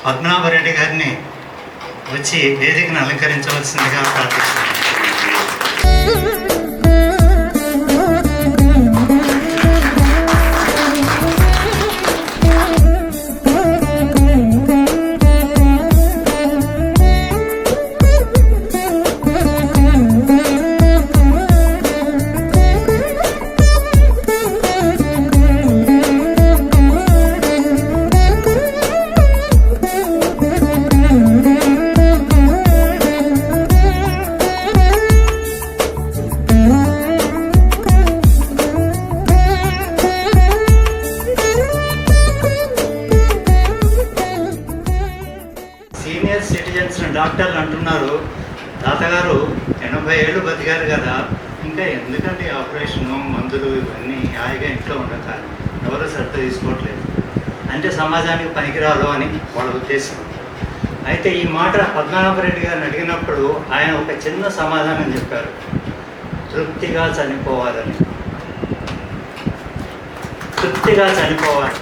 పద్మనాభరెడ్డి గారిని వచ్చి వేదికను అలంకరించవలసిందిగా ప్రార్థిస్తున్నాను. సీనియర్ సిటిజన్స్ డాక్టర్లు అంటున్నారు, తాతగారు 80 ఏళ్ళు బతికారు కదా, ఇంకా ఎందుకంటే ఆపరేషను మందులు ఇవన్నీ హాయిగా ఇంట్లో ఉండక ఎవరు శ్రద్ధ తీసుకోవట్లేదు అంటే సమాజానికి పనికిరాదు అని వాళ్ళ ఉద్దేశం. అయితే ఈ మాట పద్మనాభరెడ్డి గారిని అడిగినప్పుడు ఆయన ఒక చిన్న సమాధానం చెప్పారు, తృప్తిగా చనిపోవాలని. తృప్తిగా చనిపోవాలి.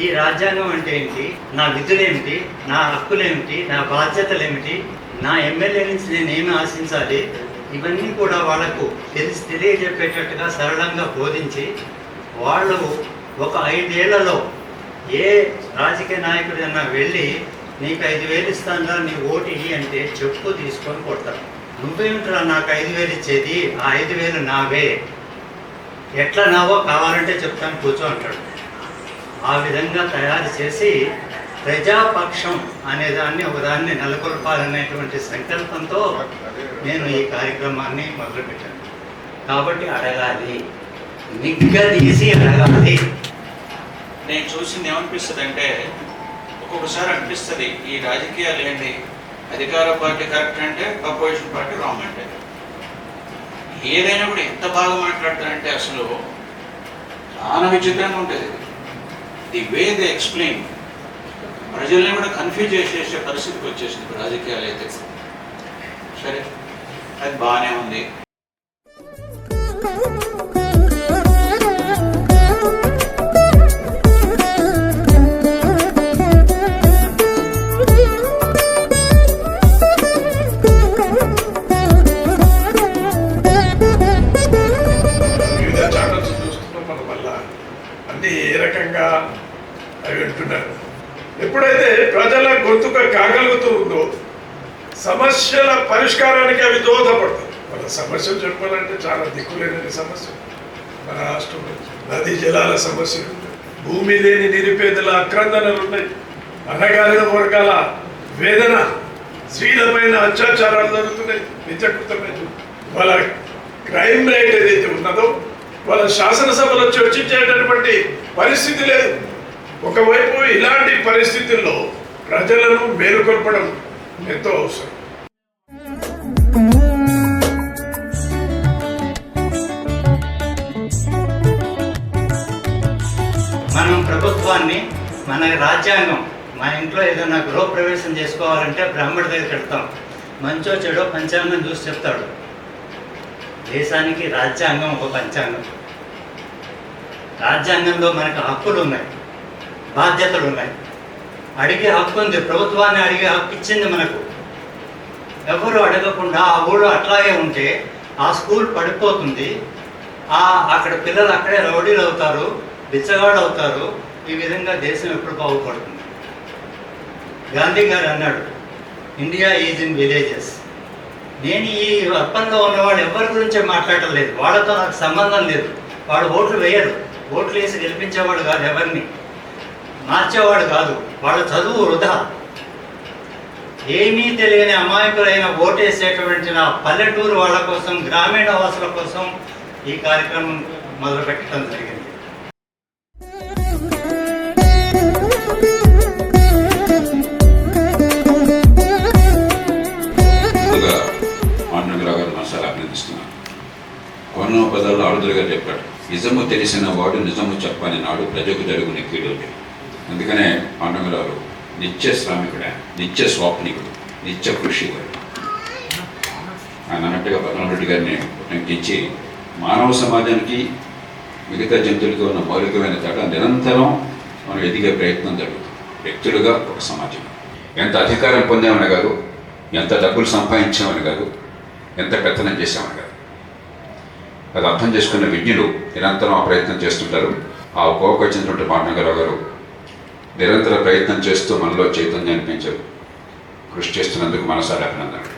ఈ రాజ్యాంగం అంటే ఏంటి, నా విధులేమిటి, నా హక్కులేమిటి, నా బాధ్యతలేమిటి, నా ఎమ్మెల్యే నుంచి నేను ఏమి ఆశించాలి, ఇవన్నీ కూడా వాళ్ళకు తెలియజెప్పేటట్టుగా సరళంగా బోధించి వాళ్ళు ఒక 5 ఏళ్లలో ఏ రాజకీయ నాయకుడైనా వెళ్ళి నీకు 5,000 ఇస్తాను నీ ఓటు ఇయ్యి అంటే చెప్పు తీసుకొని కొడతారు. నువ్వేమిట్రా నాకు 5,000 ఇచ్చేది, ఆ 5,000 నావే, ఎట్లా నావో కావాలంటే చెప్తాను కూర్చో అంటాడు. ఆ విధంగా తయారు చేసి ప్రజాపక్షం అనేదాన్ని ఒకదాన్ని నెలకొల్పాలనేటువంటి సంకల్పంతో నేను ఈ కార్యక్రమాన్ని మొదలుపెట్టాను. కాబట్టి అడగాలి, నిగ్గదీసి అడగాలి. నేను చూసింది ఏమనిపిస్తుంది అంటే, ఒక్కొక్కసారి అనిపిస్తుంది ఈ రాజకీయాలు ఏంటి, అధికార పార్టీ కరెక్ట్ అంటే అపోజిషన్ పార్టీ రాంగ్ అంటే. ఏదైనా కూడా ఎంత బాగా మాట్లాడతారంటే అసలు చాలా విచిత్రంగా ఉంటుంది. ది వే దే ఎక్స్ప్లెయిన్ ప్రజల్ని కూడా కన్ఫ్యూజ్ చేసే పరిస్థితికి వచ్చేసింది రాజకీయాలు అయితే. సరే, అది బాగానే ఉంది. ఏ రకంగా అవి వింటున్నారు. ఎప్పుడైతే ప్రజల గొంతుక కాగలుగుతూ ఉందో సమస్యల పరిష్కారానికి అవి దోహదపడతాయి. మన సమస్యలు చెప్పాలంటే చాలా దిక్కులేని సమస్యలు. మన రాష్ట్రంలో నదీ జలాల సమస్యలు, భూమి లేని నిరుపేదల ఆక్రందనలు ఉన్నాయి, అనగారిన వర్గాల వేదన, స్త్రీలపైన అత్యాచారాలు జరుగుతున్నాయి, నిత్యకృతమైన వాళ్ళ క్రైమ్ రేట్ ఏదైతే ఉన్నదో వాళ్ళ శాసనసభలో చర్చించేటటువంటి పరిస్థితి లేదు. ఒకవైపు ఇలాంటి పరిస్థితుల్లో ప్రజలను మేలుకొల్పడం ఎంతో అవసరం. మనం ప్రభుత్వాన్ని, మన రాజ్యాంగం, మన ఇంట్లో ఏదైనా గృహప్రవేశం చేసుకోవాలంటే బ్రాహ్మణ దగ్గర పెడతాం. మంచో చెడో పంచాంగం చూసి చెప్తాడు. దేశానికి రాజ్యాంగం ఒక పంచాంగం. రాజ్యాంగంలో మనకు హక్కులు ఉన్నాయి, బాధ్యతలు ఉన్నాయి. అడిగే హక్కు ఉంది, ప్రభుత్వాన్ని అడిగే హక్కు ఇచ్చింది మనకు. ఎవరు అడగకుండా ఆ ఊళ్ళో అట్లాగే ఉంటే ఆ స్కూల్ పడిపోతుంది. అక్కడ పిల్లలు అక్కడే రౌడీలు అవుతారు, బిచ్చగాళ్ళు అవుతారు, ఈ విధంగా దేశం ఎప్పుడు బాగుపడుతుంది. గాంధీ గారు అన్నాడు, ఇండియా ఈజ్ ఇన్ విలేజెస్. నేను ఈ అర్పణలో ఉన్నవాడు ఎవరి గురించే మాట్లాడలేదు, వాళ్ళతో నాకు సంబంధం లేదు. వాడు ఓట్లు వేయరు, ఓట్లు వేసి గెలిపించేవాడు కాదు, ఎవరిని మార్చేవాడు కాదు. వాళ్ళ చదువు వృధా. ఏమీ తెలియని అమాయకులైన ఓటేసేటువంటి నా పల్లెటూరు వాళ్ళ కోసం, గ్రామీణ వాసుల కోసం ఈ కార్యక్రమం మొదలుపెట్టడం జరిగింది. పాండురంగరావు గారు మనసారా అభినందిస్తున్నాను. వర్ణ పదాల్లో ఆడుదురుగా చెప్పాడు, నిజము తెలిసిన వాడు నిజము చెప్పని నాడు ప్రజకు జరుగుని కీడు. అందుకనే పాండురంగరావు నిత్య శ్రామికుడే, నిత్య స్వాప్నికుడు, నిత్య కృషికుడు. ఆయన అన్నట్టుగా పద్మనాభరెడ్డి గారిని ఉటంకించి మానవ సమాజానికి మిగతా జంతువులకి ఉన్న మౌలికమైన తేడా నిరంతరం మనం ఎదిగే ప్రయత్నం జరుగుతుంది. వ్యక్తులుగా ఒక సమాజం. ఎంత అధికారం పొందామని కాదు, ఎంత డబ్బులు సంపాదించామని కాదు, ఎంత పెత్తనం చేశామని కాదు. అది అర్థం చేసుకున్న విజ్ఞులు నిరంతరం ఆ ప్రయత్నం చేస్తుంటారు. ఆ కోవకు వచ్చినటువంటి పాండురంగరావు గారు నిరంతర ప్రయత్నం చేస్తూ మనలో చైతన్యాన్ని పెంచారు. కృషి చేస్తున్నందుకు మనసారా అభినందనలు.